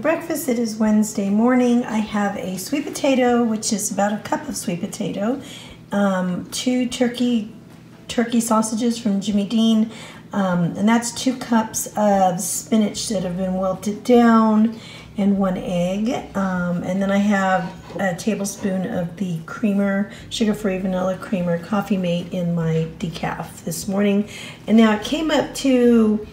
breakfast. It is Wednesday morning. I have a sweet potato, which is about a cup of sweet potato, 2 turkey sausages from Jimmy Dean, and that's 2 cups of spinach that have been wilted down, and 1 egg, and then I have a tablespoon of the creamer, sugar-free vanilla creamer, Coffee Mate in my decaf this morning. And now it came up to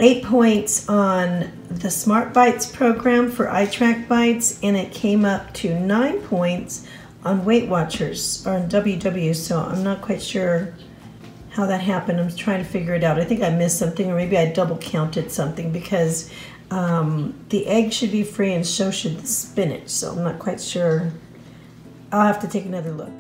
8 points on the Smartpoints program for eye track bites, and it came up to 9 points on Weight Watchers, or on WW, so I'm not quite sure how that happened. I'm trying to figure it out. I think I missed something, or maybe I double counted something, because the egg should be free and so should the spinach, so I'm not quite sure. I'll have to take another look.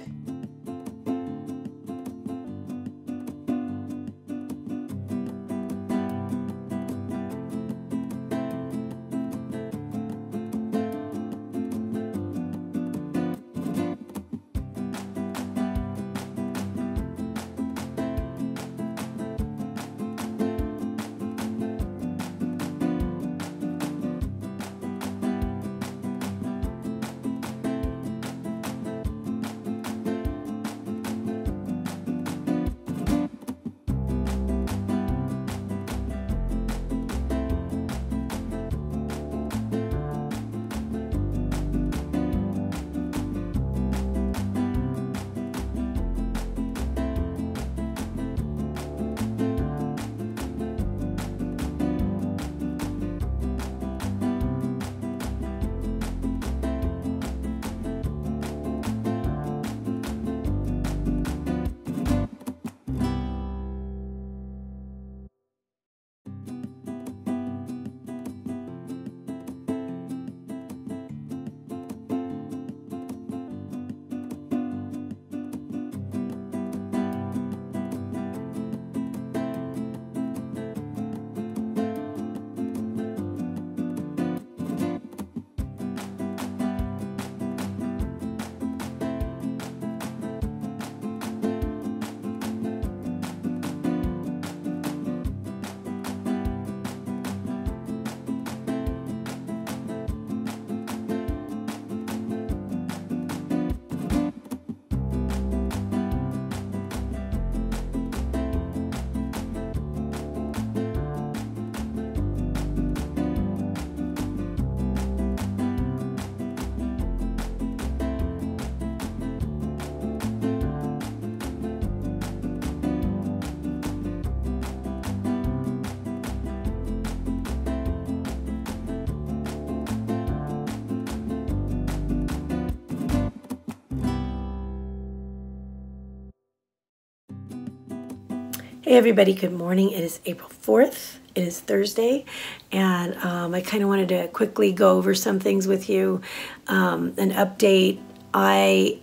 Hey everybody, good morning. It is April 4th. It is Thursday, and I kind of wanted to quickly go over some things with you. An update. I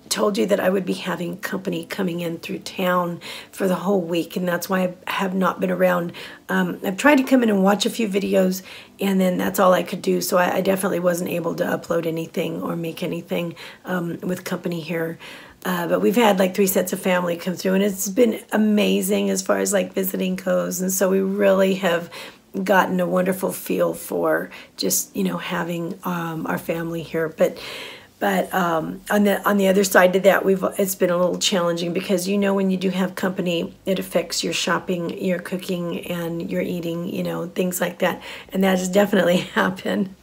told you that I would be having company coming in through town for the whole week, and that's why I have not been around. I've tried to come in and watch a few videos, and then that's all I could do, so I definitely wasn't able to upload anything or make anything with company here. But we've had like 3 sets of family come through, and it's been amazing as far as like visiting goes, and so we really have gotten a wonderful feel for just, you know, having our family here. But on the other side to that, it's been a little challenging, because you know, when you do have company, it affects your shopping, your cooking, and your eating, you know, things like that, and that has definitely happened.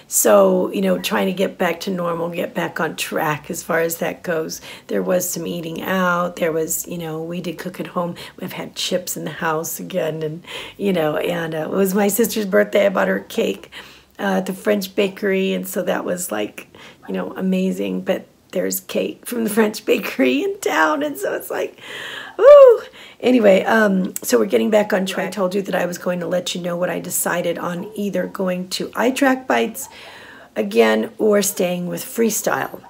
So, you know, trying to get back to normal, get back on track as far as that goes. There was some eating out. There was, you know, we did cook at home. We've had chips in the house again, and, you know, and it was my sister's birthday. I bought her cake at the French bakery, and so that was like, you know, amazing. But there's cake from the French bakery in town, and so it's like, woo! Anyway, so we're getting back on track. I told you that I was going to let you know what I decided on, either going to eye track bites again or staying with Freestyle.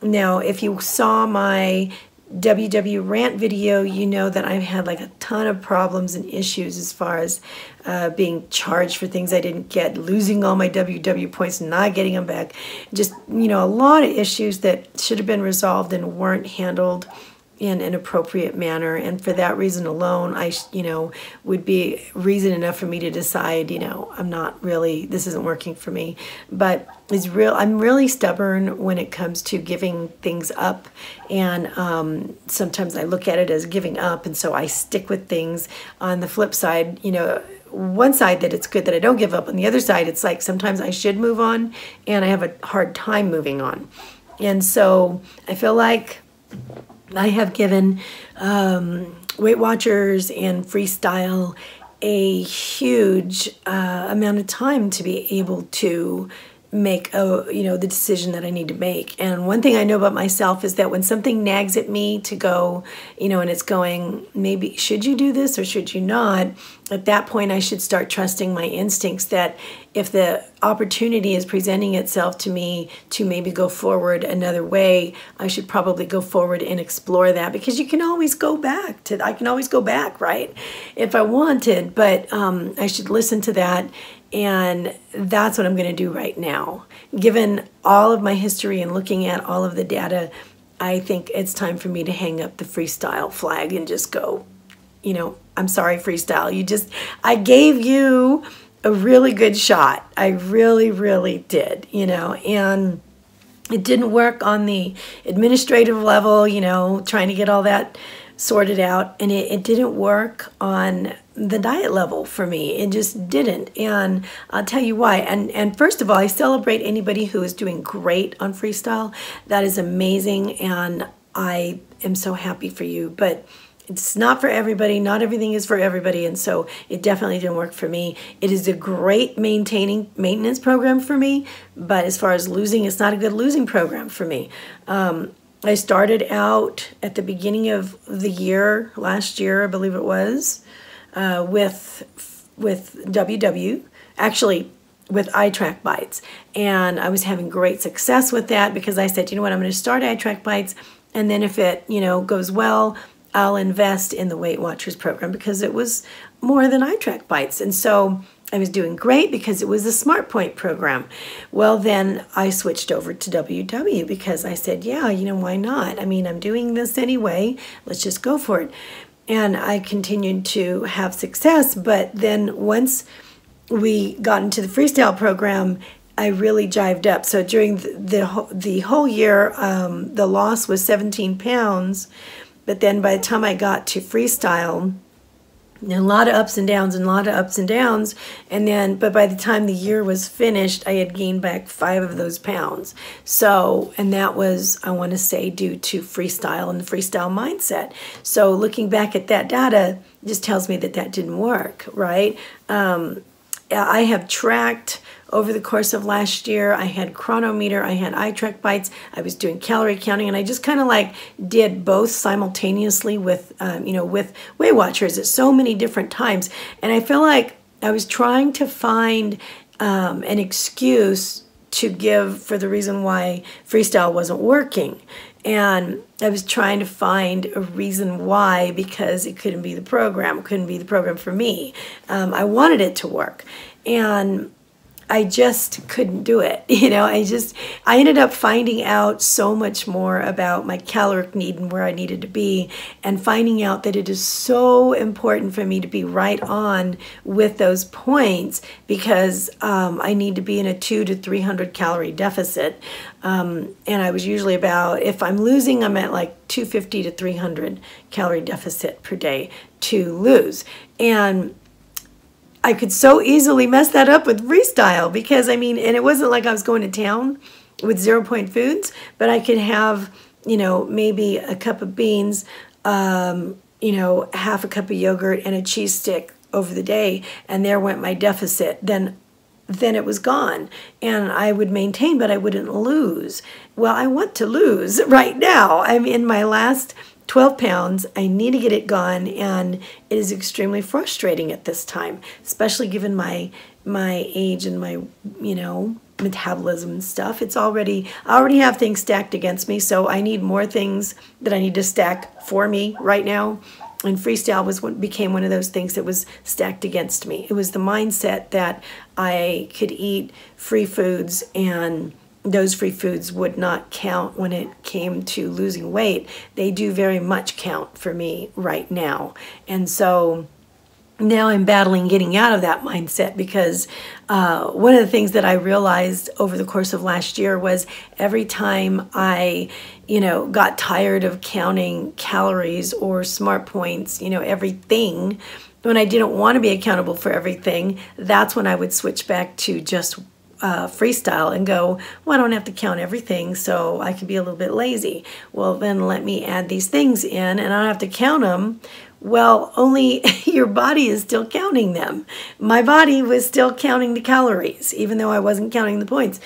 Now, if you saw my WW rant video, you know that I've had like a ton of problems and issues as far as being charged for things I didn't get, losing all my WW points, not getting them back. Just, you know, a lot of issues that should have been resolved and weren't handled in an appropriate manner. And for that reason alone, would be reason enough for me to decide, I'm not really, this isn't working for me. But I'm really stubborn when it comes to giving things up. And sometimes I look at it as giving up. And so I stick with things. On the flip side, one side that it's good that I don't give up. On the other side, it's like sometimes I should move on and I have a hard time moving on. And so I feel like I have given Weight Watchers and Freestyle a huge amount of time to be able to make the decision that I need to make. And one thing I know about myself is that when something nags at me to go, and it's going, maybe should you do this or should you not? At that point, I should start trusting my instincts that if the opportunity is presenting itself to me to maybe go forward another way, I should probably go forward and explore that, because you can always go back I can always go back, right? If I wanted, but I should listen to that. And that's what I'm going to do right now. Given all of my history and looking at all of the data, I think it's time for me to hang up the Freestyle flag and just go, I'm sorry, Freestyle. I gave you a really good shot. I really, really did, and it didn't work on the administrative level, trying to get all that sorted out. And it didn't work on the diet level for me. It just didn't. And I'll tell you why. And first of all, I celebrate anybody who is doing great on Freestyle. That is amazing. And I am so happy for you. But it's not for everybody. Not everything is for everybody. And so it definitely didn't work for me. It is a great maintenance program for me. But as far as losing, it's not a good losing program for me. I started out at the beginning of the year, last year, I believe it was, with actually with iTrack Bites. And I was having great success with that because I said, I'm going to start iTrack Bites. And then if it, goes well, I'll invest in the Weight Watchers program because it was more than iTrack Bites. And so I was doing great because it was the Smartpoint program. Well, then I switched over to WW because I said, yeah, why not? I mean, I'm doing this anyway. Let's just go for it. And I continued to have success. But then once we got into the Freestyle program, I really jived up. So during the whole year, the loss was 17 pounds. But then by the time I got to Freestyle, a lot of ups and downs and a lot of ups and downs. But by the time the year was finished, I had gained back 5 of those pounds. So, and that was, I want to say, due to Freestyle and the Freestyle mindset. So looking back at that data just tells me that that didn't work, right? I have tracked over the course of last year. I had Chronometer, I had iTrack Bites, I was doing calorie counting, and I just kind of like did both simultaneously with, with Weight Watchers at so many different times. And I feel like I was trying to find an excuse to give for the reason why Freestyle wasn't working. And I was trying to find a reason why, because it couldn't be the program, for me. I wanted it to work. And I just couldn't do it. I ended up finding out so much more about my caloric need and where I needed to be, and finding out that it is so important for me to be right on with those points because I need to be in a 200 to 300 calorie deficit. And I was usually about, if I'm losing, I'm at like 250 to 300 calorie deficit per day to lose. And I could so easily mess that up with Freestyle because, and it wasn't like I was going to town with 0 Point foods, but I could have, maybe a cup of beans, half a cup of yogurt and a cheese stick over the day, and there went my deficit. Then it was gone, and I would maintain, but I wouldn't lose. Well, I want to lose right now. I'm in my last 12 pounds. I need to get it gone, and it is extremely frustrating at this time, especially given my age and my, metabolism and stuff. I already have things stacked against me, so I need more things that I need to stack for me right now. And Freestyle became one of those things that was stacked against me. It was the mindset that I could eat free foods and those free foods would not count when it came to losing weight. They do very much count for me right now. And so now I'm battling getting out of that mindset, because one of the things that I realized over the course of last year was every time I, got tired of counting calories or Smartpoints, everything, when I didn't want to be accountable for everything, that's when I would switch back to just Freestyle and go, well, I don't have to count everything, so I can be a little bit lazy. Well, then let me add these things in, and I don't have to count them. Well, only your body is still counting them. My body was still counting the calories, even though I wasn't counting the points.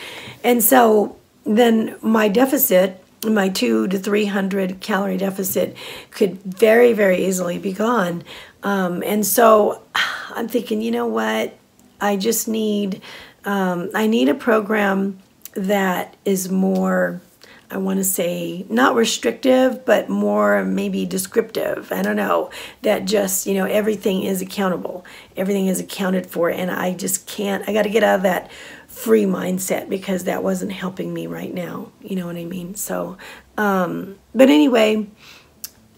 And so then my deficit, my 200 to 300 calorie deficit, could very, very easily be gone. And so I'm thinking, you know what? I just need, I need a program that is more, I want to say, not restrictive, but more maybe descriptive. I don't know, that just, everything is accountable. Everything is accounted for, and I just can't, I got to get out of that free mindset, because that wasn't helping me right now. You know what I mean? So, but anyway,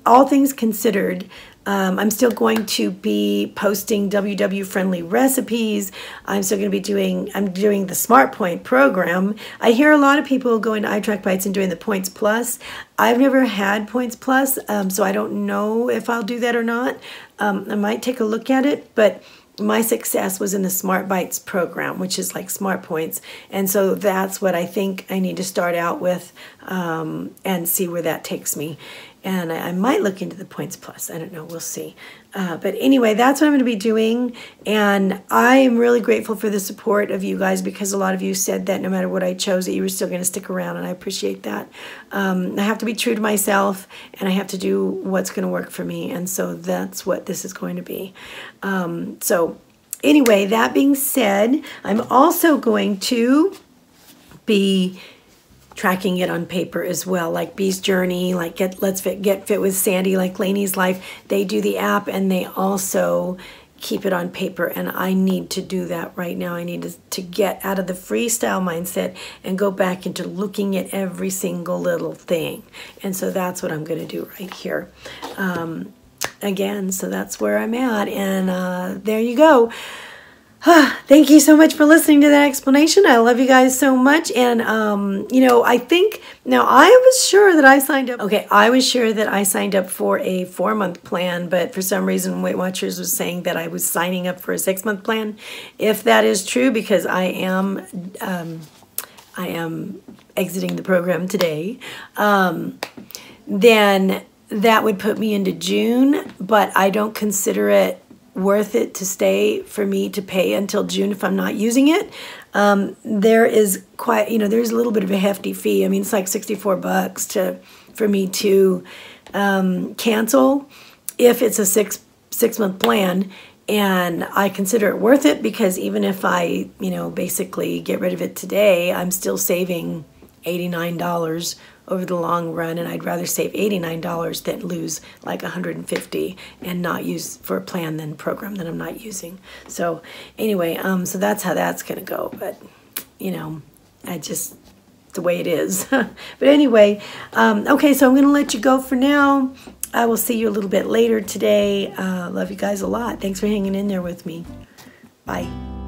all things considered, I'm still going to be posting WW-friendly recipes. I'm still going to be I'm doing the Smartpoint program. I hear a lot of people going to iTrackBites and doing the Points Plus. I've never had Points Plus, so I don't know if I'll do that or not. I might take a look at it, but my success was in the SmartBites program, which is like Smartpoints. And so that's what I think I need to start out with, and see where that takes me. And I might look into the Points Plus. I don't know. We'll see. But anyway, that's what I'm going to be doing. And I am really grateful for the support of you guys, because a lot of you said that no matter what I chose, that you were still going to stick around. And I appreciate that. I have to be true to myself, and I have to do what's going to work for me. And so that's what this is going to be. So anyway, that being said, I'm also going to be tracking it on paper as well, like Bee's Journey, like Get Fit with Sandy, like Lainey's Life. They do the app, and they also keep it on paper, and I need to do that right now. I need to get out of the freestyle mindset and go back into looking at every single little thing. And so that's what I'm going to do right here. Again, so that's where I'm at, and there you go. Thank you so much for listening to that explanation. I love you guys so much. And, I think, now I was sure that I signed up. Okay, I was sure that I signed up for a 4-month plan, but for some reason Weight Watchers was saying that I was signing up for a 6-month plan. If that is true, because I am exiting the program today, then that would put me into June, but I don't consider it worth it to stay for me to pay until June if I'm not using it. There is quite, there's a little bit of a hefty fee. I mean, it's like $64 for me to cancel if it's a six-month plan, and I consider it worth it, because even if I, basically get rid of it today, I'm still saving $89 over the long run, and I'd rather save $89 than lose like $150 and not use for a plan than program that I'm not using. So anyway, so that's how that's gonna go. But I just, the way it is. But anyway, okay, so I'm gonna let you go for now. I will see you a little bit later today. Love you guys a lot. Thanks for hanging in there with me. Bye.